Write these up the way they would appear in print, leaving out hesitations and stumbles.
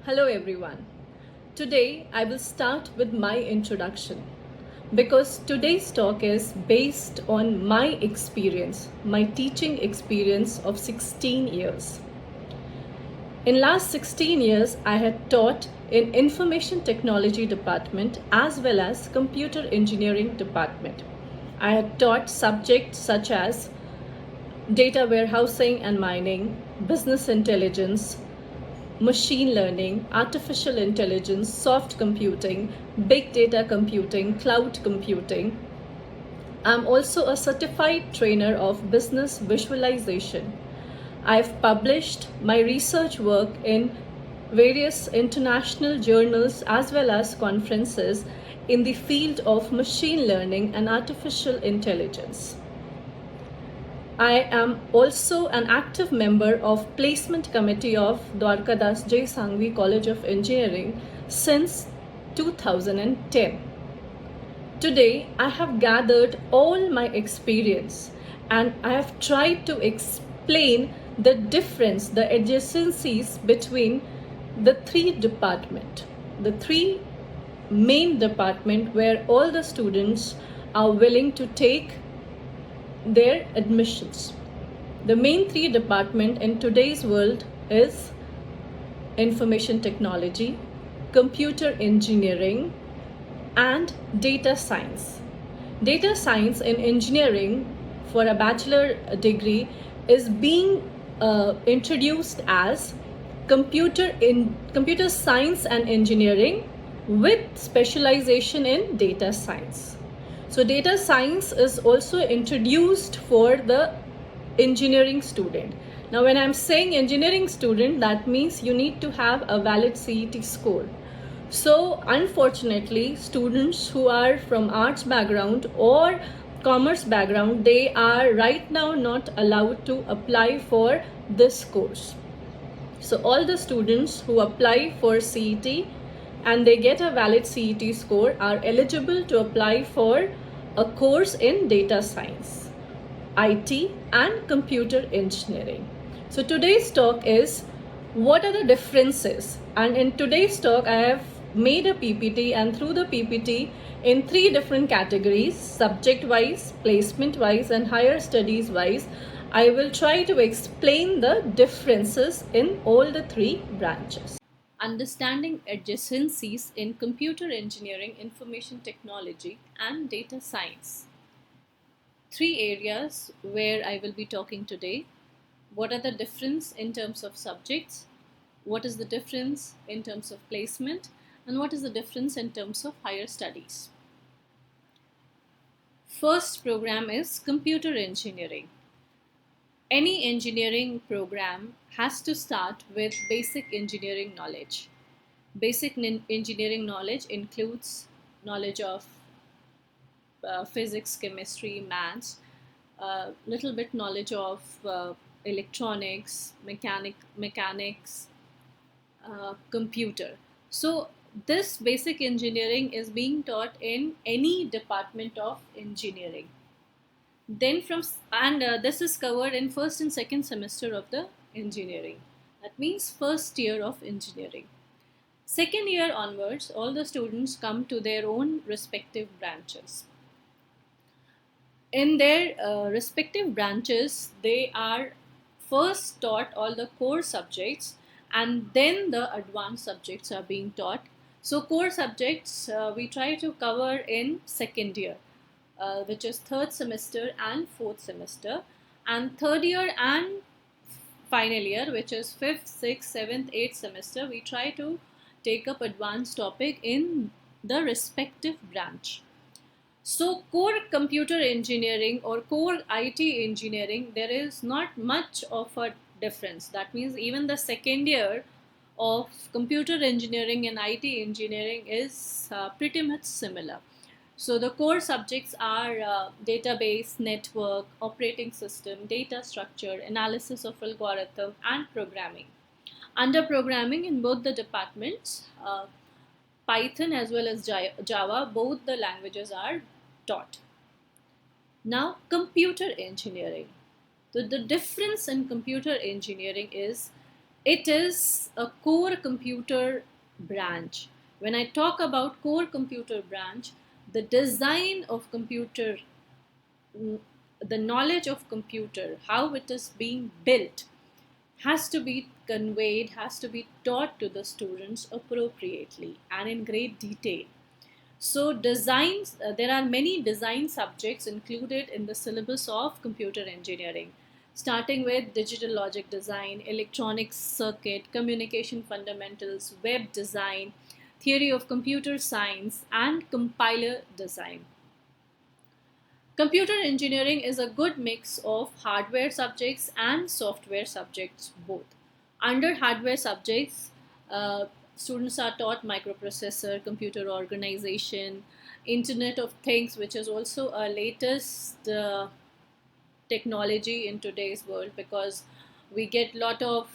Hello everyone. Today I will start with my introduction because today's talk is based on my experience, my teaching experience of 16 years. In last 16 years I had taught in information technology department as well as computer engineering department. I had taught subjects such as data warehousing and mining, business intelligence, machine learning, artificial intelligence, soft computing, big data computing, cloud computing. I'm also a certified trainer of business visualization. I've published my research work in various international journals as well as conferences in the field of machine learning and artificial intelligence. I am also an active member of Placement Committee of Dwarkadas J. Sanghvi College of Engineering since 2010. Today, I have gathered all my experience and I have tried to explain the difference, the adjacencies between the three departments, the three main department where all the students are willing to take their admissions. The main three department in today's world is information technology, computer engineering, and data science. Data science in engineering for a bachelor degree is being introduced as computer science and engineering with specialization in data science. So data science is also introduced for the engineering student. Now when I'm saying engineering student, that means you need to have a valid CET score. So unfortunately, students who are from arts background or commerce background, they are right now not allowed to apply for this course. So all the students who apply for CET and they get a valid CET score are eligible to apply for a course in data science, IT and computer engineering. So today's talk is what are the differences, and in today's talk I have made a PPT, and through the PPT in three different categories, subject wise, placement wise and higher studies wise, I will try to explain the differences in all the three branches. Understanding adjacencies in computer engineering, information technology and data science. Three areas where I will be talking today. What are the difference in terms of subjects? What is the difference in terms of placement? And what is the difference in terms of higher studies? First program is computer engineering. Any engineering program has to start with basic engineering knowledge. Basic engineering knowledge includes knowledge of physics, chemistry, maths, little bit knowledge of electronics, mechanics, computer. So this basic engineering is being taught in any department of engineering. Then this is covered in first and second semester of the engineering. That means first year of engineering. Second year onwards, all the students come to their own respective branches. In their respective branches, they are first taught all the core subjects and then the advanced subjects are being taught. So core subjects we try to cover in second year, which is third semester and fourth semester, and third year and final year, which is fifth, sixth, seventh, eighth semester, we try to take up advanced topic in the respective branch. So core computer engineering or core IT engineering, there is not much of a difference. That means even the second year of computer engineering and IT engineering is pretty much similar. So the core subjects are database, network, operating system, data structure, analysis of algorithm and programming. Under programming in both the departments, Python as well as Java, both the languages are taught. Now, computer engineering. The difference in computer engineering is It is a core computer branch. When I talk about core computer branch, the design of computer, mm, the knowledge of computer, how it is being built, has to be conveyed, has to be taught to the students appropriately and in great detail. So, designs, there are many design subjects included in the syllabus of computer engineering, starting with digital logic design, electronic circuit, communication fundamentals, web design, theory of computer science, and compiler design. Computer engineering is a good mix of hardware subjects and software subjects both. Under hardware subjects, uh, students are taught microprocessor, computer organization, Internet of Things, which is also a latest technology in today's world, because we get lot of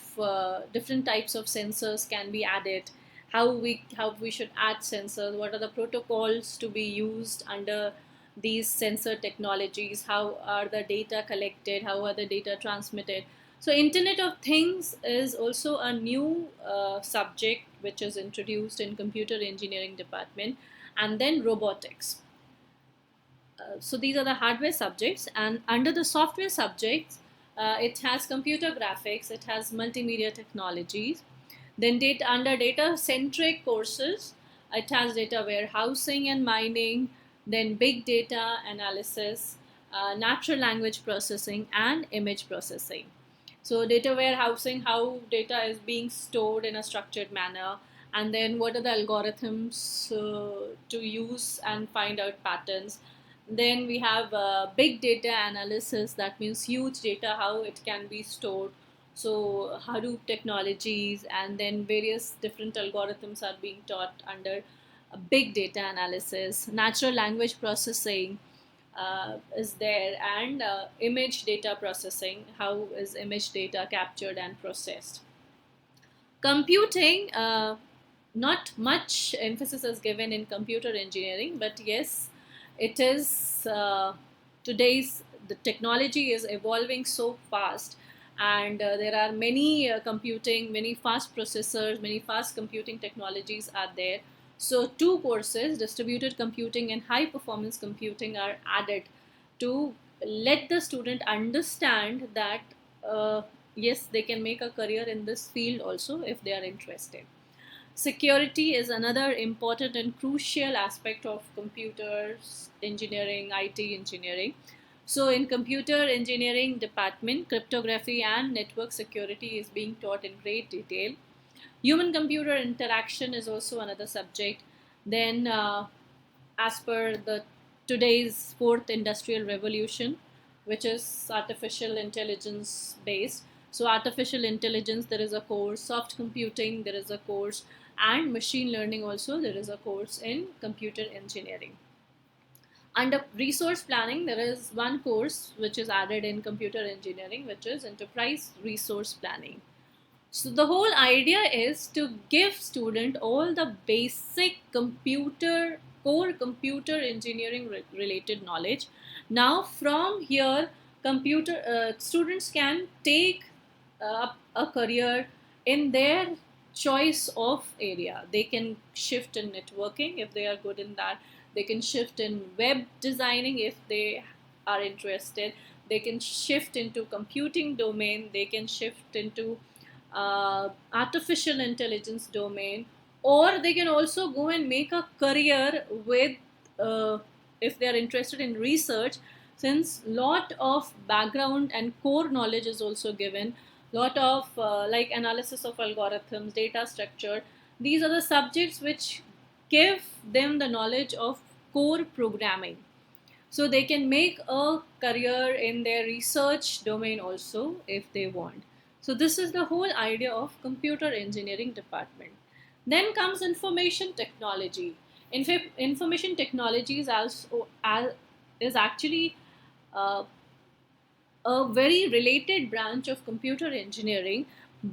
different types of sensors can be added. How we should add sensors, what are the protocols to be used under these sensor technologies, how are the data collected, how are the data transmitted. So Internet of Things is also a new subject which is introduced in computer engineering department. And then robotics. So these are the hardware subjects, and under the software subjects, it has computer graphics, it has multimedia technologies. Then under data centric courses, it has data warehousing and mining, then big data analysis, natural language processing, and image processing. So data warehousing, how data is being stored in a structured manner, and then what are the algorithms to use and find out patterns. Then we have big data analysis, that means huge data, how it can be stored. So Hadoop technologies and then various different algorithms are being taught under big data analysis. Natural language processing is there, and image data processing, how is image data captured and processed. Computing, not much emphasis is given in computer engineering, but yes, it is today's the technology is evolving so fast, and there are many many fast processors, many fast computing technologies are there. So two courses, distributed computing and high performance computing, are added to let the student understand that yes, they can make a career in this field also if they are interested. Security is another important and crucial aspect of computers engineering, IT engineering. So in computer engineering department, cryptography and network security is being taught in great detail. Human computer interaction is also another subject. Then as per the today's fourth industrial revolution, which is artificial intelligence based. So artificial intelligence, there is a course, soft computing, there is a course, and machine learning also, there is a course in computer engineering. Under resource planning, there is one course which is added in computer engineering, which is enterprise resource planning. So the whole idea is to give student all the basic core computer engineering related knowledge. Now from here, computer students can take a career in their choice of area. They can shift in networking if they are good in that. They can shift in web designing if they are interested. They can shift into computing domain. They can shift into artificial intelligence domain, or they can also go and make a career with if they are interested in research, since lot of background and core knowledge is also given, lot of like analysis of algorithms, data structure. These are the subjects which give them the knowledge of core programming, so they can make a career in their research domain also if they want. So this is the whole idea of computer engineering department. Then comes information technology. Information technology is also is actually uh, a very related branch of computer engineering,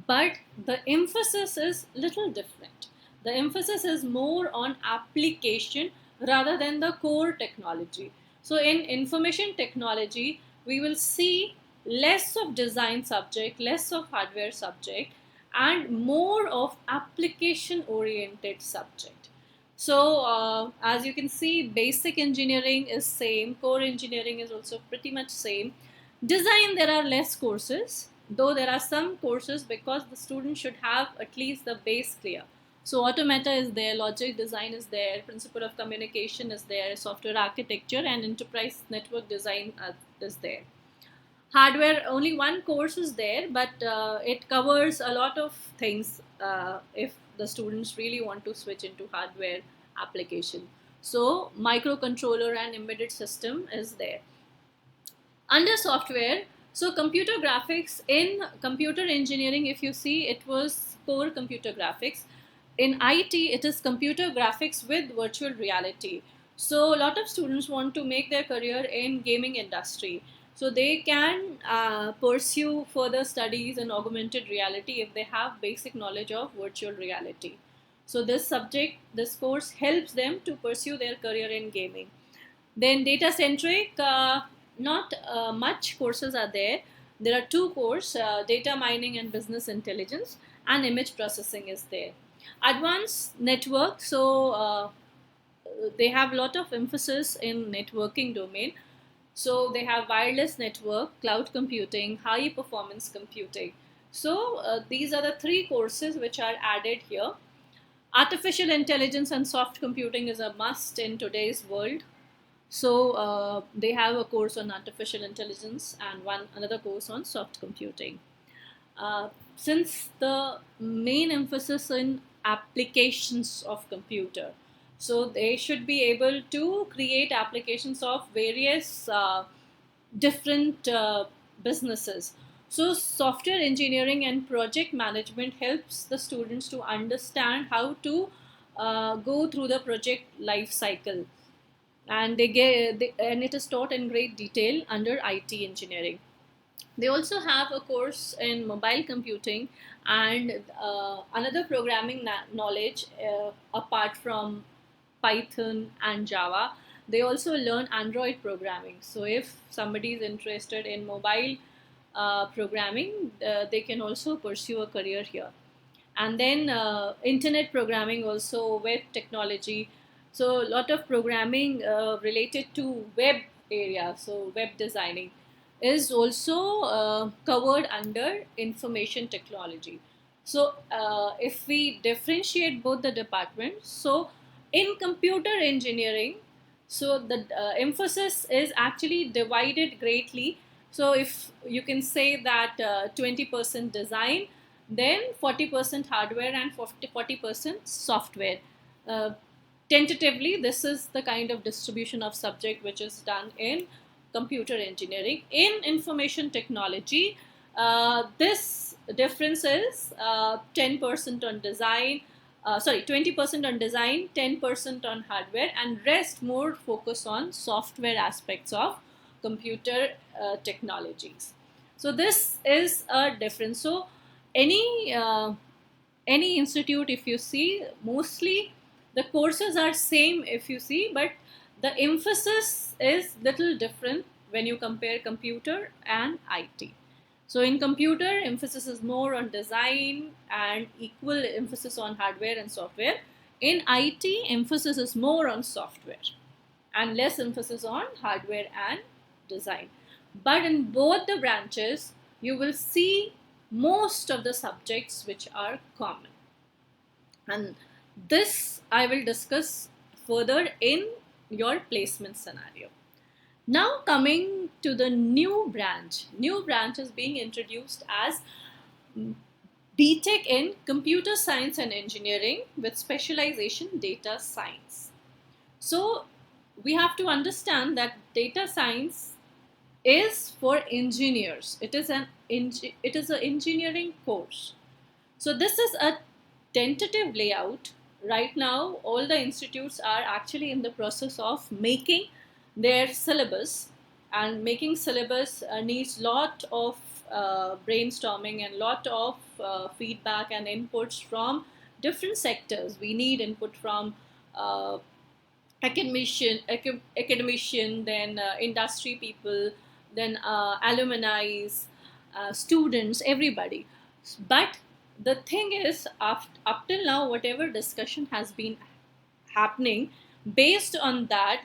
but the emphasis is little different. The emphasis is more on application rather than the core technology. So in information technology, we will see less of design subject, less of hardware subject, and more of application oriented subject. So as you can see, basic engineering is same, core engineering is also pretty much same. Design, there are less courses, though there are some courses, because the student should have at least the base clear. So automata is there, logic design is there, principle of communication is there, software architecture and enterprise network design is there. Hardware, only one course is there, but it covers a lot of things if the students really want to switch into hardware application. So microcontroller and embedded system is there. Under software, so computer graphics, in computer engineering, if you see, it was core computer graphics. In IT, it is computer graphics with virtual reality. So a lot of students want to make their career in gaming industry, so they can pursue further studies in augmented reality if they have basic knowledge of virtual reality. So this subject, this course helps them to pursue their career in gaming. Then data centric, not much courses are there. There are two courses, data mining and business intelligence, and image processing is there. Advanced network, so they have a lot of emphasis in networking domain. So they have wireless network, cloud computing, high performance computing. So these are the three courses which are added here. Artificial intelligence and soft computing is a must in today's world. So they have a course on artificial intelligence and another course on soft computing. Since the main emphasis in applications of computer, so they should be able to create applications of various different businesses. So software engineering and project management helps the students to understand how to go through the project life cycle, and and it is taught in great detail under IT engineering. They also have a course in mobile computing and another programming knowledge apart from Python and Java. They also learn Android programming. So if somebody is interested in mobile programming, they can also pursue a career here. And then internet programming, also web technology. So a lot of programming related to web area, so web designing is also covered under information technology. So if we differentiate both the departments, so in computer engineering, so the emphasis is actually divided greatly. So if you can say that 20% design, then 40% hardware and 40% software. Uh, Tentatively, this is the kind of distribution of subject which is done in computer engineering. In information technology, this difference is 10% on design, 20% on design, 10% on hardware, and rest more focus on software aspects of computer technologies. So this is a difference. So any any institute, if you see, mostly the courses are same if you see, but the emphasis is little different when you compare computer and IT. So in computer, emphasis is more on design and equal emphasis on hardware and software. In IT, emphasis is more on software and less emphasis on hardware and design. But in both the branches, you will see most of the subjects which are common. And this I will discuss further in your placement scenario. Now coming to the new branch. New branch is being introduced as BTech in Computer Science and Engineering with specialization data science. So we have to understand that data science is for engineers. It is an engineering course. So this is a tentative layout. Right now, all the institutes are actually in the process of making their syllabus, and making syllabus needs lot of brainstorming and lot of feedback and inputs from different sectors. We need input from uh, academician, then industry people, then alumni, students, everybody. But the thing is, up till now, whatever discussion has been happening, based on that,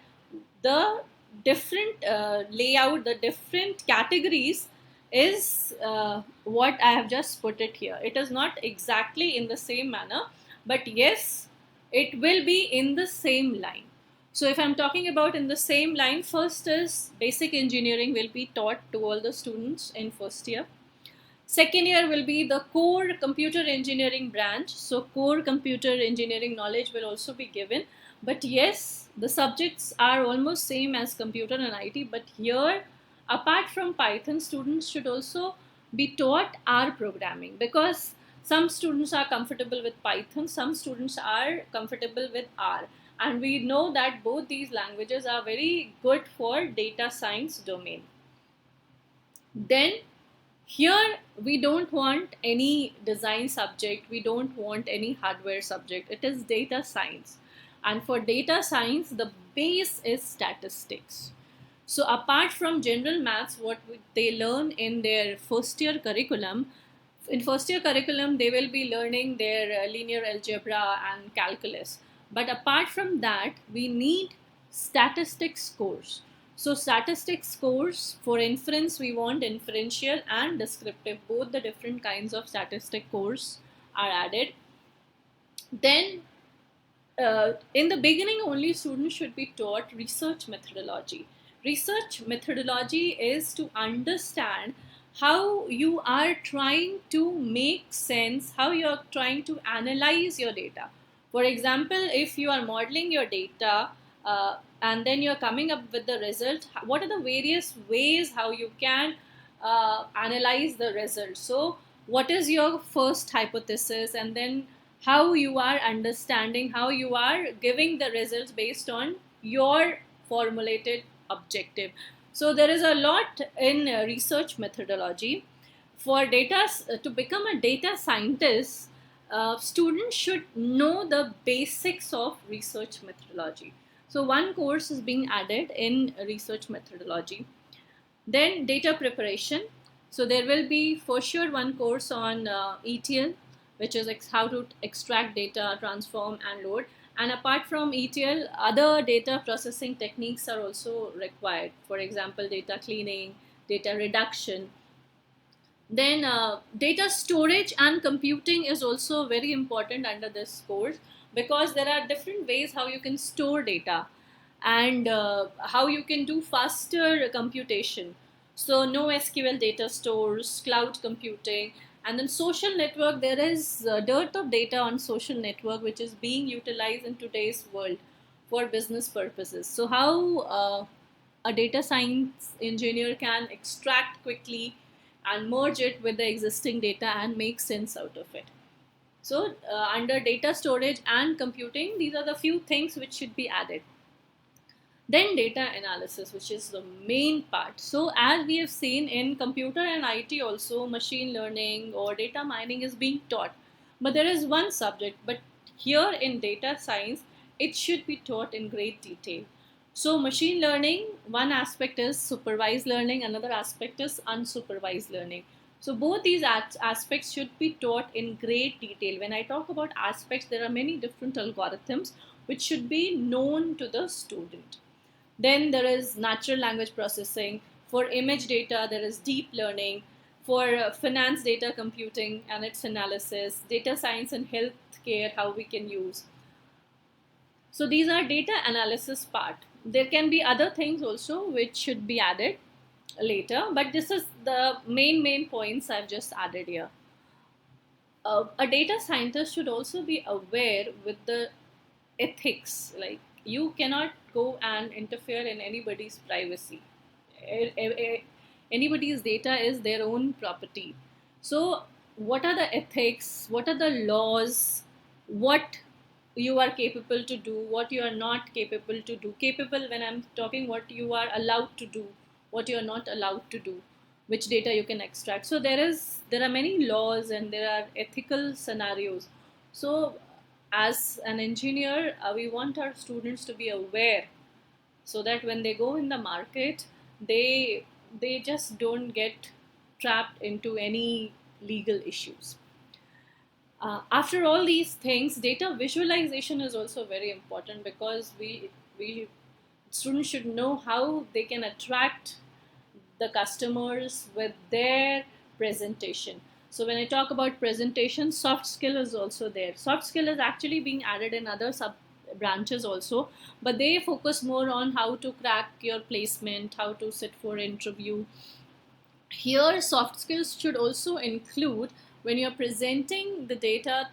the different layout, the different categories is what I have just put it here. It is not exactly in the same manner, but yes, it will be in the same line. So if I'm talking about in the same line, first is basic engineering will be taught to all the students in first year. Second year will be the core computer engineering branch. So core computer engineering knowledge will also be given. But yes, the subjects are almost same as computer and IT. But here, apart from Python, students should also be taught R programming, because some students are comfortable with Python, some students are comfortable with R. And we know that both these languages are very good for data science domain. Then here we don't want any design subject, we don't want any hardware subject, it is data science. And for data science, the base is statistics. So apart from general maths, what they learn in their first year curriculum, in first year curriculum they will be learning their linear algebra and calculus. But apart from that, we need statistics course. So statistics course, for inference we want inferential and descriptive, both the different kinds of statistic course are added. Then in the beginning only, students should be taught research methodology. Research methodology is to understand how you are trying to make sense, how you are trying to analyze your data. For example, if you are modeling your data and then you're coming up with the result, what are the various ways how you can analyze the result? So what is your first hypothesis, and then how you are understanding, how you are giving the results based on your formulated objective. So there is a lot in research methodology. For data, to become a data scientist, students should know the basics of research methodology. So one course is being added in research methodology. Then data preparation. So there will be for sure one course on ETL, which is how to extract data, transform, and load. And apart from ETL, other data processing techniques are also required. For example, data cleaning, data reduction. Then data storage and computing is also very important under this course, because there are different ways how you can store data, and how you can do faster computation. So NoSQL data stores, cloud computing, and then social network. There is a dearth of data on social network which is being utilized in today's world for business purposes. So how a data science engineer can extract quickly and merge it with the existing data and make sense out of it. So under data storage and computing, these are the few things which should be added. Then data analysis, which is the main part. So as we have seen in computer and IT also, machine learning or data mining is being taught. But there is one subject, but here in data science, it should be taught in great detail. So machine learning, one aspect is supervised learning, another aspect is unsupervised learning. So both these aspects should be taught in great detail. When I talk about aspects, there are many different algorithms which should be known to the student. Then there is natural language processing. For image data, there is deep learning. For finance data computing and its analysis, data science and healthcare, how we can use. So these are data analysis part. There can be other things also which should be added later, but this is the main points I've just added here. A data scientist should also be aware with the ethics. Like, you cannot go and interfere in anybody's privacy. Anybody's data is their own property. So what are the ethics, what are the laws, what you are capable to do, what you are not capable to do? Capable, when I'm talking, what you are allowed to do, what you are not allowed to do, which data you can extract. So there are many laws and there are ethical scenarios. So as an engineer, we want our students to be aware, so that when they go in the market, they just don't get trapped into any legal issues. After all these things, data visualization is also very important, because we students should know how they can attract the customers with their presentation. So when I talk about presentation, soft skill is also there. Soft skill is actually being added in other sub branches also, but they focus more on how to crack your placement, how to sit for interview. Here soft skills should also include, when you're presenting the data,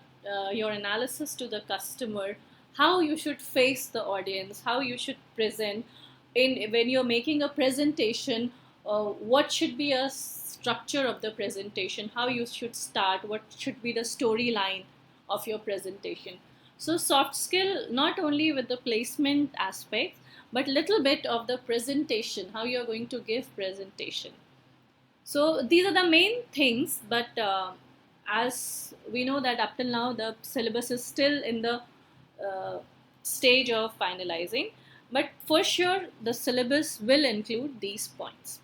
your analysis to the customer, how you should face the audience, how you should present. In when you're making a presentation, what should be a structure of the presentation, how you should start, what should be the storyline of your presentation. So soft skill not only with the placement aspect, but little bit of the presentation, how you're going to give presentation. So these are the main things, but as we know that up till now the syllabus is still in the uh, stage of finalizing, but for sure the syllabus will include these points.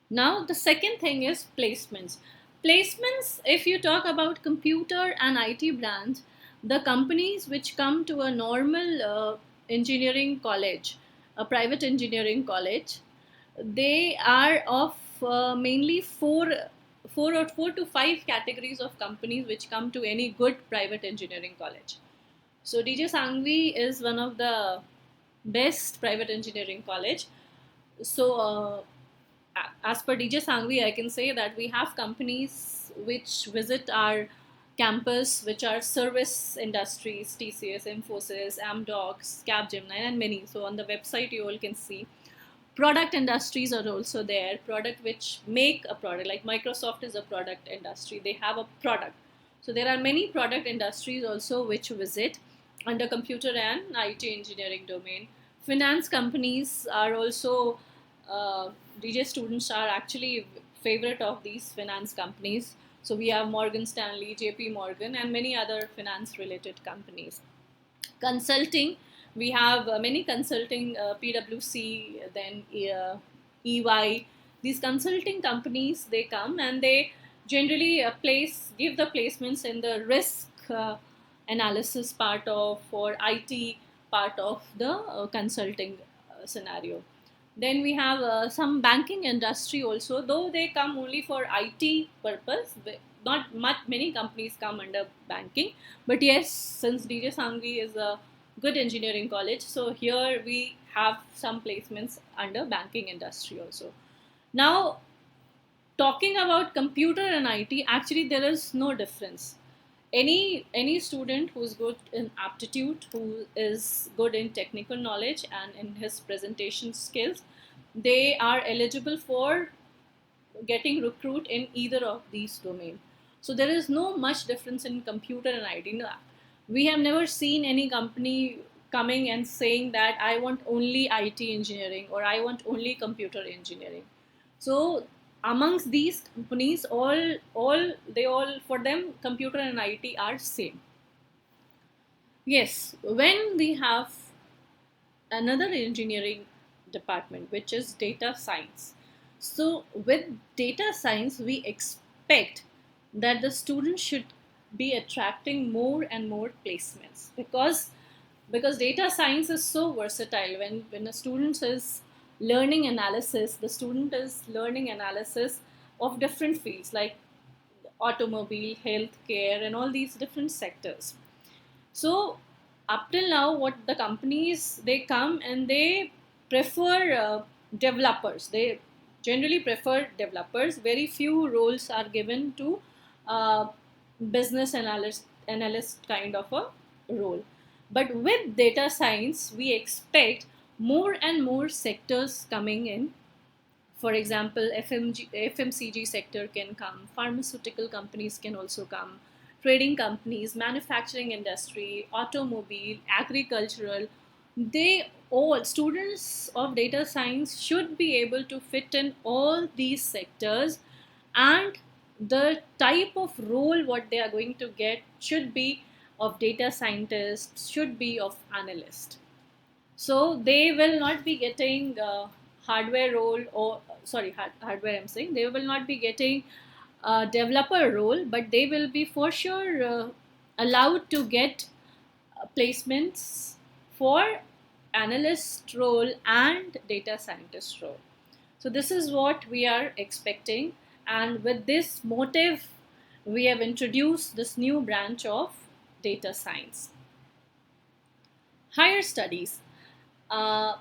Now the second thing is placements. Placements, if you talk about computer and IT brands, the companies which come to a normal engineering college, a private engineering college, they are of mainly four to five categories of companies which come to any good private engineering college. So DJ Sangvi is one of the best private engineering college. So as per DJ Sangvi, I can say that we have companies which visit our campus, which are service industries, TCS, Infosys, Amdocs, Capgemini, and many. So on the website, you all can see. Product industries are also there. Product which make a product, like Microsoft is a product industry. They have a product. So there are many product industries also which visit under computer and IT engineering domain. Finance companies are also DJ students are actually favorite of these finance companies. So we have Morgan Stanley, JP Morgan, and many other finance related companies. Consulting, we have many consulting, PwC, then EY. These consulting companies, they come and they generally give the placements in the risk analysis part of, or IT part of the consulting scenario. Then we have some banking industry also, though they come only for IT purpose. Not much many companies come under banking, but yes, since DJ Sangvi is a good engineering college, so here we have some placements under banking industry also. Now, talking about computer and IT, actually there is no difference. Any student who's good in aptitude, who is good in technical knowledge and in his presentation skills, they are eligible for getting recruit in either of these domains. So there is no much difference in computer and IT. No, we have never seen any company coming and saying that I want only IT engineering or I want only computer engineering. So amongst these companies, all for them computer and IT are same. Yes, when we have another engineering department which is data science. So with data science we expect that the student should be attracting more and more placements, because data science is so versatile. When a student is learning analysis, the student is learning analysis of different fields like automobile, healthcare, and all these different sectors. So up till now, what the companies, they come and they prefer developers. They generally prefer developers. Very few roles are given to uh, business analyst kind of a role. But with data science, we expect more and more sectors coming in. For example, FMCG sector can come, pharmaceutical companies can also come, trading companies, manufacturing industry, automobile, agricultural. They all, students of data science should be able to fit in all these sectors, and the type of role what they are going to get should be of data scientist, should be of analyst. So they will not be getting hardware role, or sorry, hardware I'm saying, they will not be getting developer role, but they will be for sure allowed to get placements for analyst role and data scientist role. So this is what we are expecting, and with this motive we have introduced this new branch of data science. Higher studies. uh,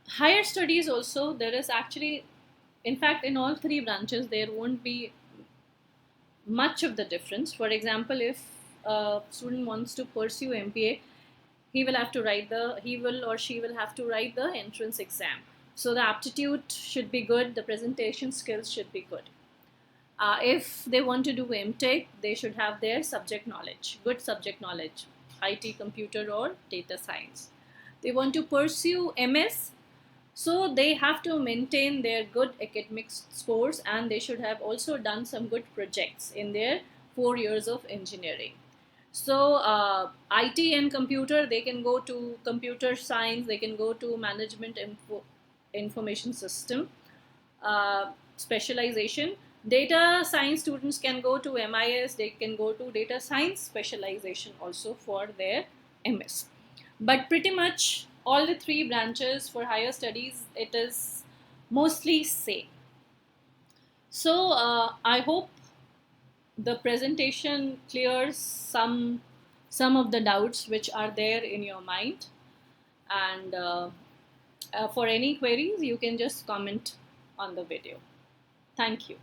Higher studies also, there is actually, in fact, in all three branches there won't be much of the difference. For example, if a student wants to pursue MPA, he will or she will have to write the entrance exam. So the aptitude should be good, the presentation skills should be good. If they want to do MTech, they should have their subject knowledge, good subject knowledge, IT, computer, or data science. They want to pursue MS, so they have to maintain their good academic scores, and they should have also done some good projects in their 4 years of engineering. So IT and computer, they can go to computer science, they can go to information system specialization. Data science students can go to MIS, they can go to data science specialization also for their MS. But pretty much all the three branches for higher studies, it is mostly same. So I hope the presentation clears some of the doubts which are there in your mind, and for any queries you can just comment on the video. Thank you.